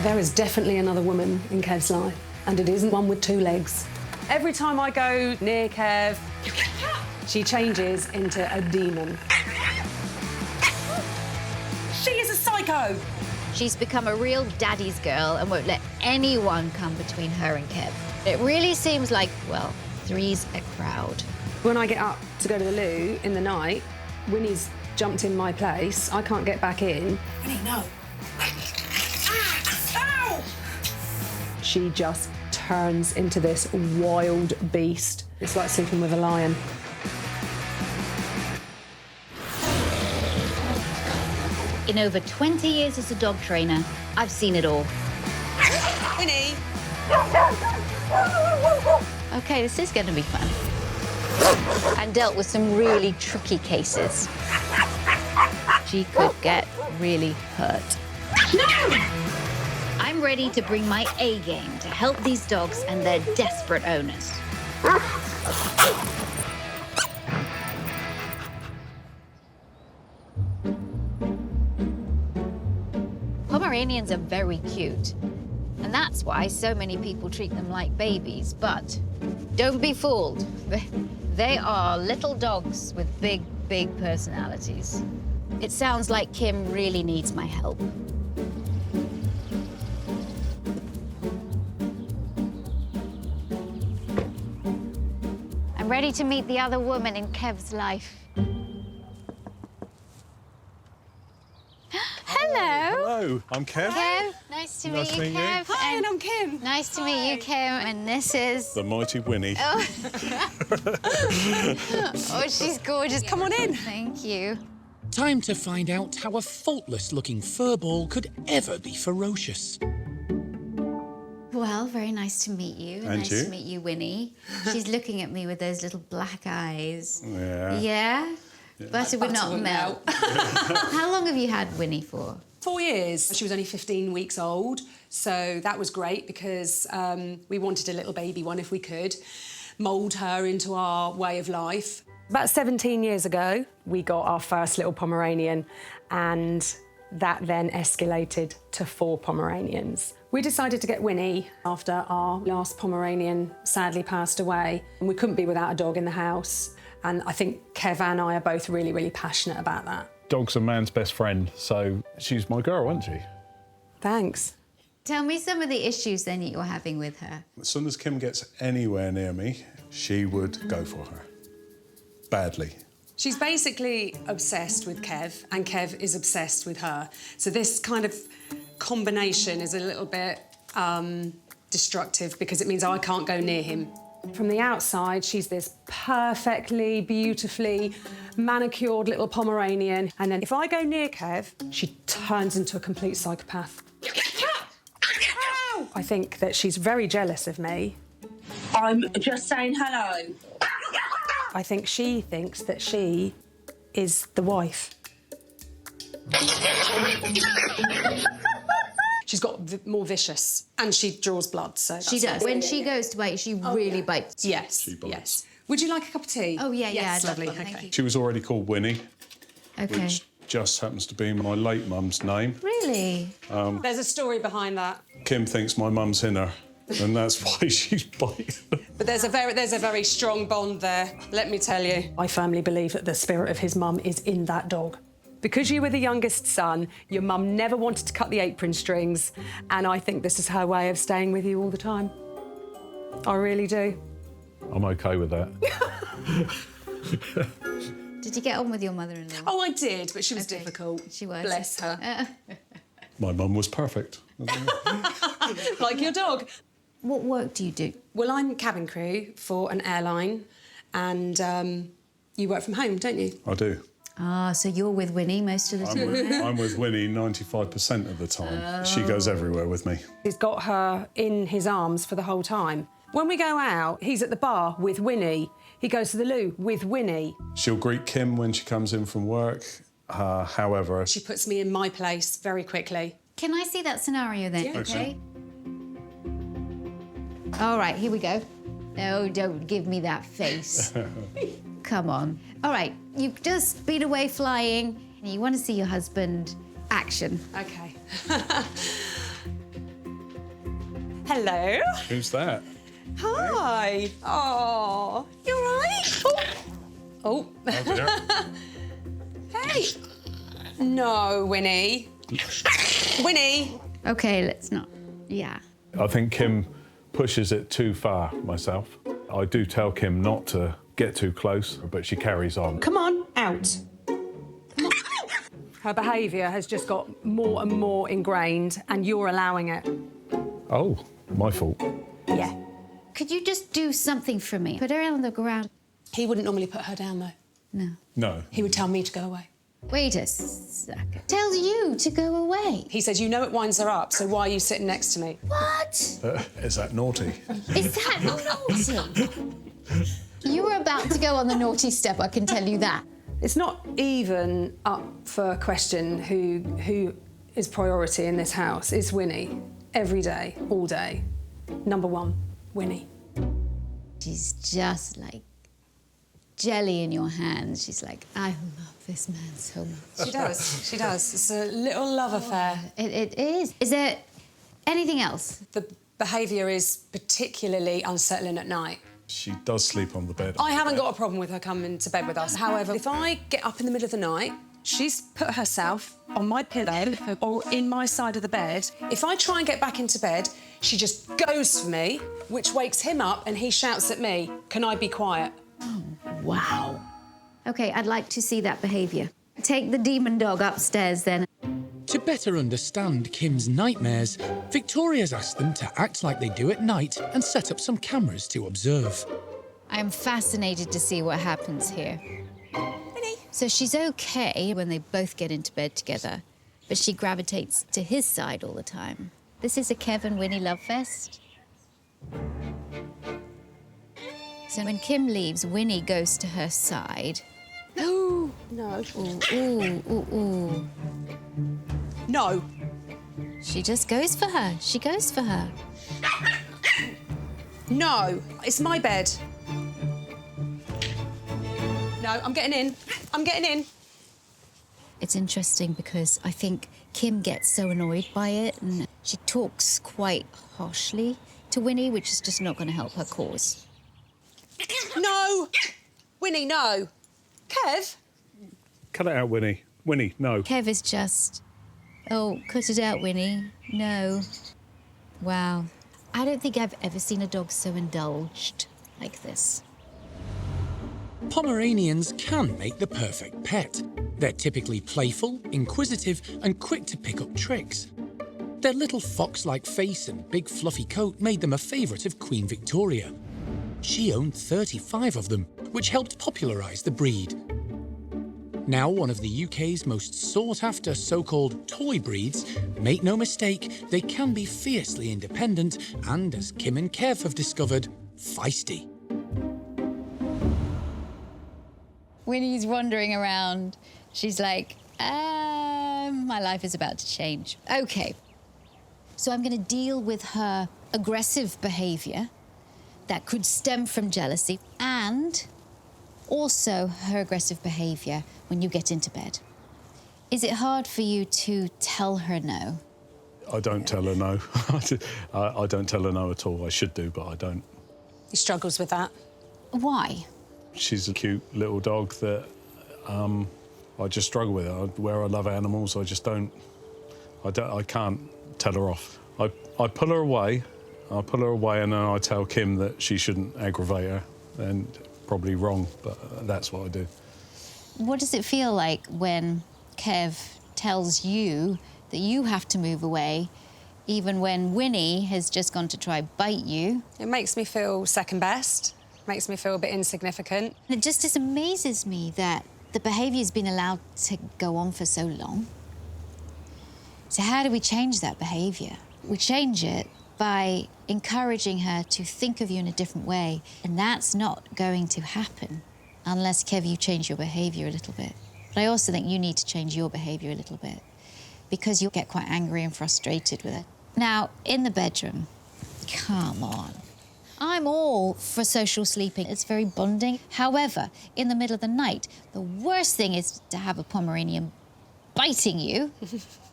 There is definitely another woman in Kev's life, and it isn't one with 2 legs. Every time I go near Kev, she changes into a demon. She is a psycho! She's become a real daddy's girl and won't let anyone come between her and Kev. It really seems like, well, three's a crowd. When I get up to go to the loo in the night, Winnie's jumped in my place. I can't get back in. Winnie, no. Ow! She just turns into this wild beast. It's like sleeping with a lion. In over 20 years as a dog trainer, I've seen it all. Winnie! OK, this is going to be fun. And dealt with some really tricky cases. She could get really hurt. No! I'm ready to bring my A game to help these dogs and their desperate owners. Pomeranians are very cute. And that's why so many people treat them like babies. But don't be fooled. They are little dogs with big, big personalities. It sounds like Kim really needs my help. I'm ready to meet the other woman in Kev's life. Hello. Hello, I'm Kev. Kev, nice to meet you, Kev. Hi, and I'm Kim. Nice to meet you, Kim. And this is... The mighty Winnie. Oh. Oh, she's gorgeous. Come on in. Thank you. Time to find out how a faultless-looking furball could ever be ferocious. Well, very nice to meet you. And nice you? to meet you, Winnie. She's looking at me with those little black eyes. Yeah. Yeah? Butter would not would melt. How long have you had Winnie for? 4 years. She was only 15 weeks old, so that was great because we wanted a little baby one if we could, mould her into our way of life. About 17 years ago, we got our first little Pomeranian, and that then escalated to 4 Pomeranians. We decided to get Winnie after our last Pomeranian sadly passed away, and we couldn't be without a dog in the house. And I think Kev and I are both really, really passionate about that. Dog's a man's best friend, so she's my girl, isn't she? Thanks. Tell me some of the issues then that you're having with her. As soon as Kim gets anywhere near me, she would go for her. Badly. She's basically obsessed with Kev, and Kev is obsessed with her. So this kind of combination is a little bit destructive because it means I can't go near him. From the outside, she's this perfectly, beautifully manicured little Pomeranian. And then if I go near Kev, she turns into a complete psychopath. I think that she's very jealous of me. I'm just saying hello. I think she thinks that she is the wife. She's got more vicious, and she draws blood, so... She does. When she goes to bite, she really bites. Yes, She bites. yes. Would you like a cup of tea? Oh, yeah, yeah, Yes, I'd love lovely, one, thank okay. you. She was already called Winnie, OK. which just happens to be my late mum's name. Really? There's a story behind that. Kim thinks my mum's in her, and that's why she's biting. But there's a very strong bond there, let me tell you. I firmly believe that the spirit of his mum is in that dog. Because you were the youngest son, your mum never wanted to cut the apron strings, and I think this is her way of staying with you all the time. I really do. I'm OK with that. Did you get on with your mother-in-law? Oh, I did, but she was difficult. She was. Bless her. My mum was perfect. Like your dog. What work do you do? Well, I'm cabin crew for an airline, and you work from home, don't you? I do. Ah, so you're with Winnie most of the time? I'm with Winnie 95% of the time. She goes everywhere with me. He's got her in his arms for the whole time. When we go out, he's at the bar with Winnie. He goes to the loo with Winnie. She'll greet Kim when she comes in from work. However... She puts me in my place very quickly. Can I see that scenario then, Yeah. OK? All right, here we go. No, don't give me that face. Come on. All right, you've just been away flying and you want to see your husband. Action. Okay. Hello. Who's that? Hi. Oh, you all right? Oh. Oh, dear. Hey! No, Winnie. Winnie! Okay, let's not. Yeah. I think Kim pushes it too far myself. I do tell Kim not to get too close, but she carries on. Come on, out. Her behaviour has just got more and more ingrained, and you're allowing it. Oh, my fault. Yeah. Could you just do something for me? Put her on the ground. He wouldn't normally put her down, though. No. No. He would tell me to go away. Wait a second. Tells you to go away. He says, you know it winds her up, so why are you sitting next to me? What? Is that naughty? Is that naughty? You were about to go on the naughty step, I can tell you that. It's not even up for question who is priority in this house. It's Winnie. Every day, all day. Number one, Winnie. She's just like jelly in your hands. She's like, I love this man so much. She does, she does. It's a little love affair. It is. Is there anything else? The behaviour is particularly unsettling at night. She does sleep on the bed. I haven't got a problem with her coming to bed with us. However, if I get up in the middle of the night, she's put herself on my pillow or in my side of the bed. If I try and get back into bed, she just goes for me, which wakes him up and he shouts at me, can I be quiet? Oh, wow. OK, I'd like to see that behaviour. Take the demon dog upstairs, then. To better understand Kim's nightmares, Victoria's asked them to act like they do at night and set up some cameras to observe. I'm fascinated to see what happens here. So she's OK when they both get into bed together, but she gravitates to his side all the time. This is a Kev and Winnie love fest. So when Kim leaves, Winnie goes to her side. No. No. Ooh, ooh, ooh, ooh. No. She just goes for her. She goes for her. No. It's my bed. No, I'm getting in. I'm getting in. It's interesting because I think Kim gets so annoyed by it and she talks quite harshly to Winnie, which is just not going to help her cause. No. Winnie, no. Kev? Cut it out, Winnie. Winnie, no. Kev is just... Oh, cut it out, Winnie. No. Wow. I don't think I've ever seen a dog so indulged like this. Pomeranians can make the perfect pet. They're typically playful, inquisitive, and quick to pick up tricks. Their little fox-like face and big fluffy coat made them a favourite of Queen Victoria. She owned 35 of them, which helped popularise the breed. Now one of the UK's most sought-after so-called toy breeds, make no mistake, they can be fiercely independent and, as Kim and Kev have discovered, feisty. Winnie's wandering around. She's like, my life is about to change. OK. So I'm going to deal with her aggressive behaviour that could stem from jealousy and also her aggressive behaviour when you get into bed. Is it hard for you to tell her no? I don't tell her no. I don't tell her no at all. I should do, but I don't. He struggles with that. Why? She's a cute little dog that I just struggle with it. Where I love animals, I just don't. I can't tell her off. I pull her away. I pull her away, and then I tell Kim that she shouldn't aggravate her. And probably wrong, but that's what I do. What does it feel like when Kev tells you that you have to move away, even when Winnie has just gone to try bite you? It makes me feel second best. Makes me feel a bit insignificant. It just amazes me that the behaviour's been allowed to go on for so long. So how do we change that behaviour? We change it by encouraging her to think of you in a different way, and that's not going to happen unless, Kev, you change your behaviour a little bit. But I also think you need to change your behaviour a little bit because you'll get quite angry and frustrated with it. Now, in the bedroom, come on. I'm all for social sleeping. It's very bonding. However, in the middle of the night, the worst thing is to have a Pomeranian biting you.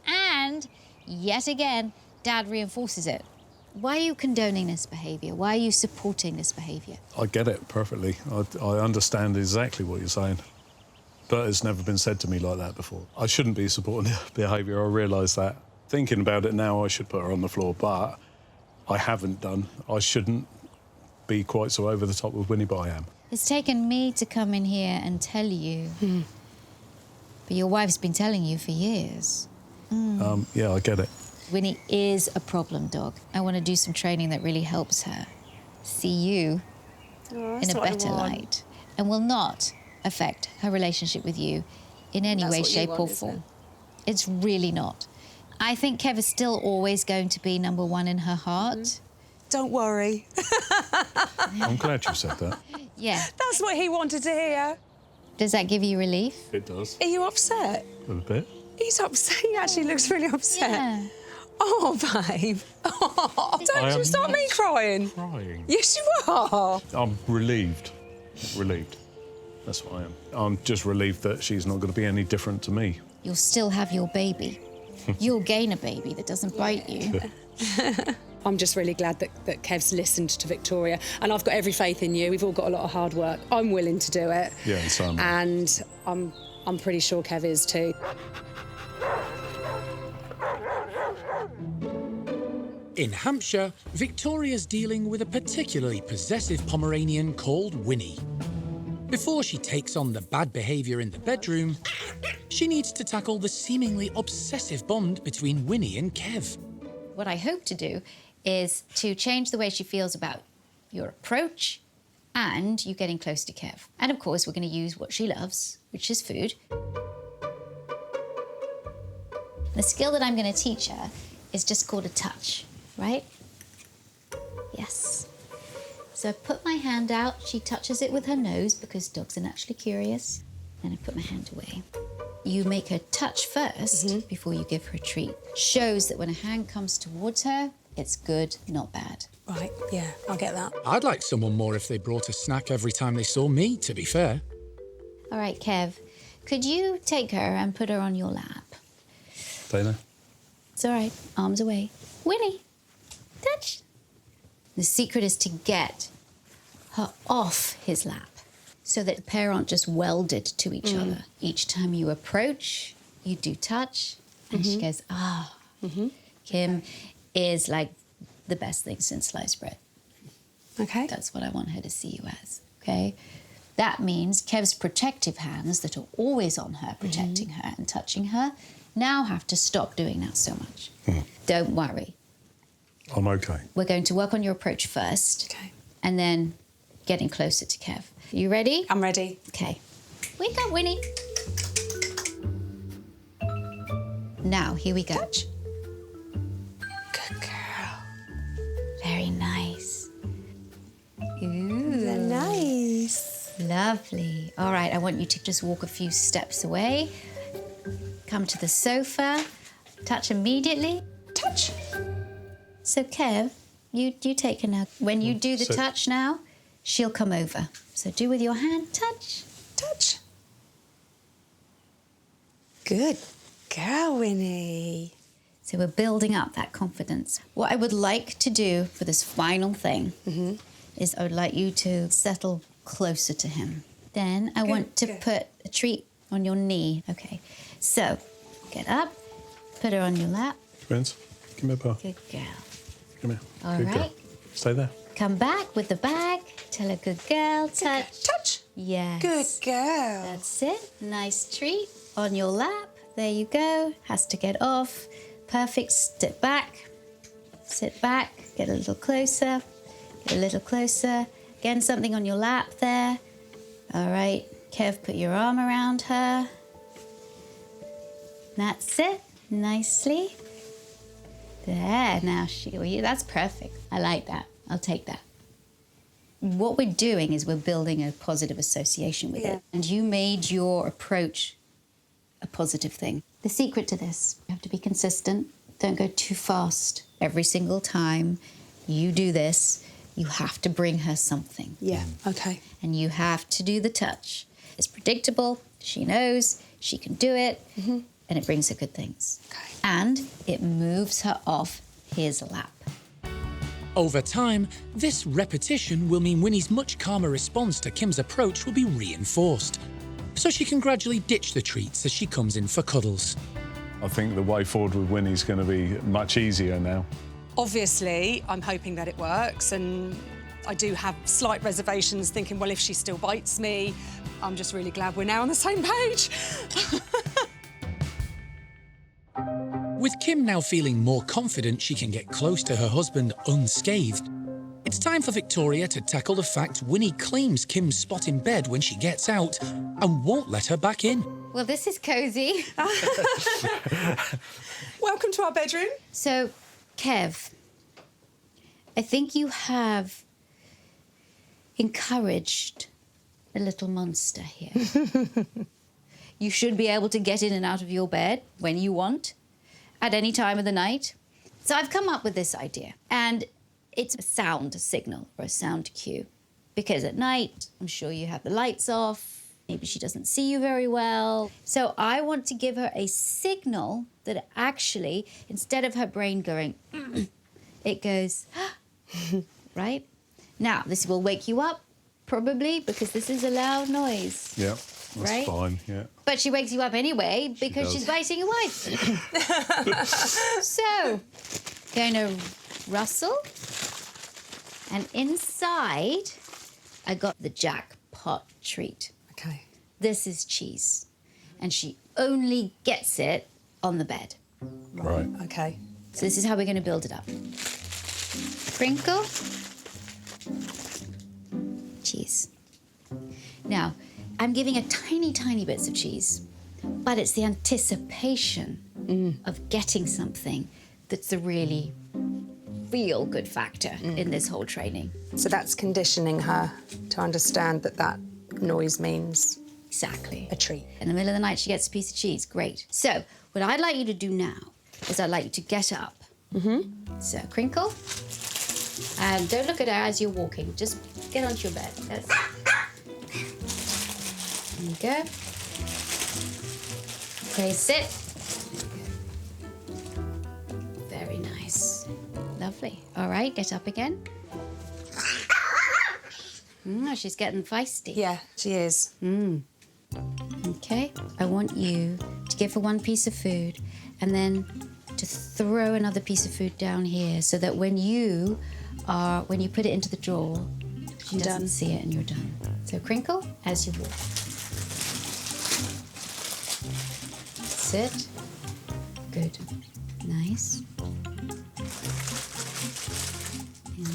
And, yet again, Dad reinforces it. Why are you condoning this behaviour? Why are you supporting this behaviour? I get it perfectly. I understand exactly what you're saying. But it's never been said to me like that before. I shouldn't be supporting the behaviour, I realise that. Thinking about it now, I should put her on the floor, but I haven't done. I shouldn't be quite so over the top with Winnie, but I am. It's taken me to come in here and tell you. But your wife's been telling you for years. Yeah, I get it. Winnie is a problem dog. I want to do some training that really helps her see you in a better light and will not affect her relationship with you in any way, shape or form. It's really not. I think Kev is still always going to be number one in her heart. Don't worry. I'm glad you said that. Yeah. That's what he wanted to hear. Does that give you relief? It does. Are you upset? A bit. He's upset. He actually looks really upset. Yeah. Oh, babe. Oh, don't you start me crying. Crying. Yes, you are. I'm relieved. Relieved. That's what I am. I'm just relieved that she's not going to be any different to me. You'll still have your baby. You'll gain a baby that doesn't bite you. I'm just really glad that Kev's listened to Victoria, and I've got every faith in you. We've all got a lot of hard work. I'm willing to do it. Yeah, and so am I. And I'm pretty sure Kev is too. In Hampshire, Victoria's dealing with a particularly possessive Pomeranian called Winnie. Before she takes on the bad behaviour in the bedroom, she needs to tackle the seemingly obsessive bond between Winnie and Kev. What I hope to do is to change the way she feels about your approach and you getting close to Kev. And of course, we're going to use what she loves, which is food. The skill that I'm going to teach her is just called a touch, right? Yes. So I put my hand out, she touches it with her nose because dogs are naturally curious. Then I put my hand away. You make her touch first before you give her a treat. Shows that when a hand comes towards her, it's good, not bad. Right, yeah, I'll get that. I'd like someone more if they brought a snack every time they saw me, to be fair. All right, Kev, could you take her and put her on your lap? Dana? It's all right, arms away. Winnie, touch. The secret is to get her off his lap so that the pair aren't just welded to each other. Each time you approach, you do touch, and she goes, ah. Kim is like the best thing since sliced bread. Okay. That's what I want her to see you as, okay? That means Kev's protective hands that are always on her, protecting her and touching her, now have to stop doing that so much. Don't worry. I'm okay. We're going to work on your approach first. Okay. And then getting closer to Kev. You ready? I'm ready. Okay. Wake up, Winnie. Now, here we go. Touch. Good girl. Very nice. Ooh. They're nice. Lovely. All right, I want you to just walk a few steps away. Come to the sofa. Touch immediately. Touch. So, Kev, you take her now. When you do the touch now, she'll come over. So do with your hand, touch. Touch. Good girl, Winnie. So we're building up that confidence. What I would like to do for this final thing is I would like you to settle closer to him. Then I want to put a treat on your knee. Okay, so get up, put her on your lap. Vince, give me a paw. Good girl. Come here. All Good right. girl. Stay there. Come back with the bag. Tell her good girl, touch. Touch. Yes. Good girl. That's it. Nice treat on your lap. There you go. Has to get off. Perfect. Sit back. Sit back. Get a little closer. Get a little closer. Again, something on your lap there. All right. Kev, put your arm around her. That's it. Nicely. There. Now, that's perfect. I like that. I'll take that. What we're doing is we're building a positive association with it. And you made your approach a positive thing. The secret to this, you have to be consistent. Don't go too fast. Every single time you do this, you have to bring her something. Yeah, okay. And you have to do the touch. It's predictable. She knows. She can do it. And it brings her good things. Okay. And it moves her off his lap. Over time, this repetition will mean Winnie's much calmer response to Kim's approach will be reinforced, so she can gradually ditch the treats as she comes in for cuddles. I think the way forward with Winnie's going to be much easier now. Obviously, I'm hoping that it works, and I do have slight reservations, thinking, well, if she still bites me, I'm just really glad we're now on the same page. With Kim now feeling more confident she can get close to her husband unscathed, it's time for Victoria to tackle the fact Winnie claims Kim's spot in bed when she gets out and won't let her back in. Well, this is cosy. Welcome to our bedroom. So, Kev, I think you have encouraged a little monster here. You should be able to get in and out of your bed when you want, at any time of the night. So I've come up with this idea, and it's a sound signal or a sound cue. Because at night, I'm sure you have the lights off, maybe she doesn't see you very well. So I want to give her a signal that actually, instead of her brain going, it goes, right? Now, this will wake you up, probably, because this is a loud noise. Yeah, that's right? fine, yeah. But she wakes you up anyway because she's biting your wife. So, going to rustle. And inside, I got the jackpot treat. Okay. This is cheese. And she only gets it on the bed. Right. Okay. So this is how we're going to build it up. Crinkle. Cheese. Now, I'm giving her tiny, tiny bits of cheese, but it's the anticipation of getting something that's the really feel-good factor in this whole training. So that's conditioning her to understand that that noise means Exactly. a treat. In the middle of the night, she gets a piece of cheese. Great. So what I'd like you to do now is I'd like you to get up. So crinkle. And don't look at her as you're walking. Just get onto your bed. That's... There you go. Okay, sit. Very nice. Lovely. All right, get up again. She's getting feisty. Yeah, she is. Okay, I want you to give her one piece of food and then to throw another piece of food down here so that when you put it into the drawer, she doesn't see it and you're done. So crinkle as you walk. Sit. Good. Nice. And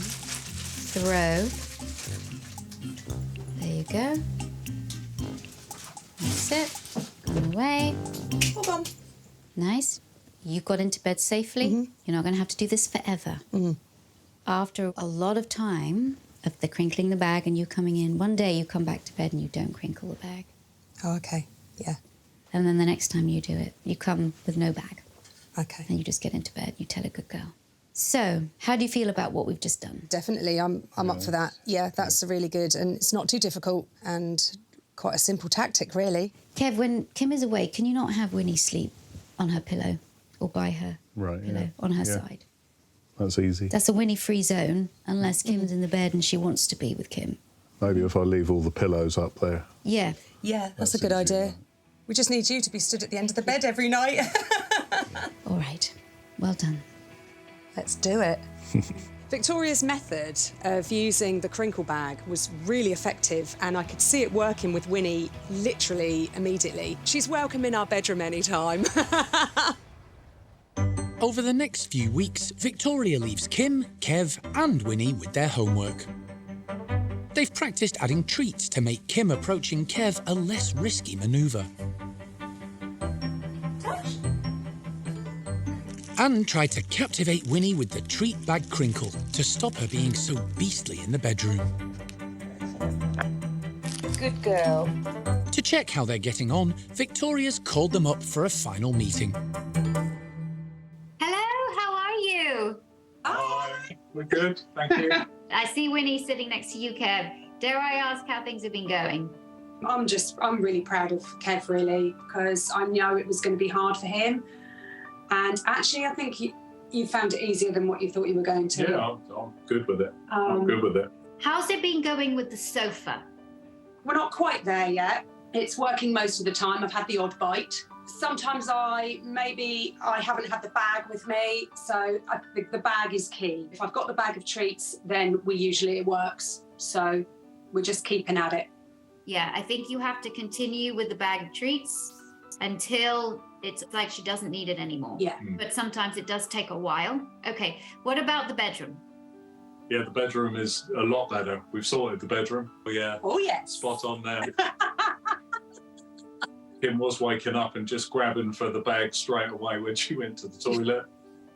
throw. There you go. That's it. Gone away. Hold on. Nice. You got into bed safely. You're not going to have to do this forever. After a lot of time of the crinkling the bag and you coming in, one day you come back to bed and you don't crinkle the bag. Oh, okay. Yeah. And then the next time you do it, you come with no bag. Okay. And you just get into bed. You tell a good girl. So, how do you feel about what we've just done? Definitely, I'm up for that. Yeah, that's really good, and it's not too difficult and quite a simple tactic, really. Kev, when Kim is away, can you not have Winnie sleep on her pillow or by her pillow on her side? That's easy. That's a Winnie-free zone, unless Kim's in the bed and she wants to be with Kim. Maybe if I leave all the pillows up there. Yeah. Yeah, that's a good idea. We just need you to be stood at the end of the bed every night. All right. Well done. Let's do it. Victoria's method of using the crinkle bag was really effective, and I could see it working with Winnie literally immediately. She's welcome in our bedroom anytime. Over the next few weeks, Victoria leaves Kim, Kev and Winnie with their homework. They've practiced adding treats to make Kim approaching Kev a less risky manoeuvre. And tried to captivate Winnie with the treat bag crinkle to stop her being so beastly in the bedroom. Good girl. To check how they're getting on, Victoria's called them up for a final meeting. Hello, how are you? Hi, we're good, thank you. I see Winnie sitting next to you, Kev. Dare I ask how things have been going? I'm really proud of Kev, really, because I know it was going to be hard for him. And actually, I think You found it easier than what you thought you were going to. Yeah, I'm good with it. I'm good with it. How's it been going with the sofa? We're not quite there yet. It's working most of the time. I've had the odd bite. Sometimes I haven't had the bag with me, so I think the bag is key. If I've got the bag of treats, then it works. So we're just keeping at it. Yeah, I think you have to continue with the bag of treats until it's like she doesn't need it anymore. Yeah. But sometimes it does take a while. Okay, what about the bedroom? Yeah, the bedroom is a lot better. We've sorted the bedroom. Yeah. Oh, yes. Spot on now. Kim was waking up and just grabbing for the bag straight away when she went to the toilet.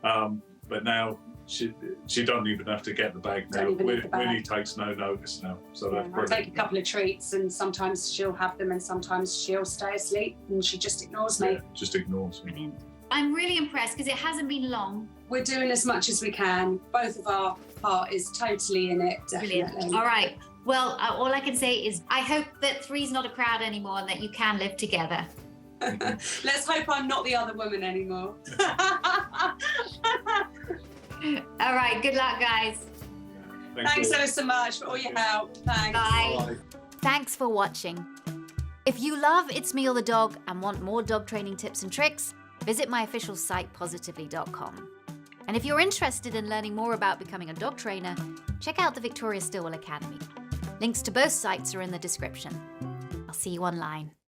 But now she doesn't even have to get the bag now. Winnie takes no notice now. So that's I brilliant. take a couple of treats and sometimes she'll have them and sometimes she'll stay asleep and she just ignores me. Yeah, just ignores me. Brilliant. I'm really impressed because it hasn't been long. We're doing as much as we can. Both of our part is totally in it, definitely. Brilliant. All right. Well, all I can say is I hope that three's not a crowd anymore and that you can live together. Let's hope I'm not the other woman anymore. All right. Good luck, guys. Thanks so much for all your help. Thanks. Bye. Thanks for watching. If you love It's Me or the Dog and want more dog training tips and tricks, visit my official site, positively.com. And if you're interested in learning more about becoming a dog trainer, check out the Victoria Stilwell Academy. Links to both sites are in the description. I'll see you online.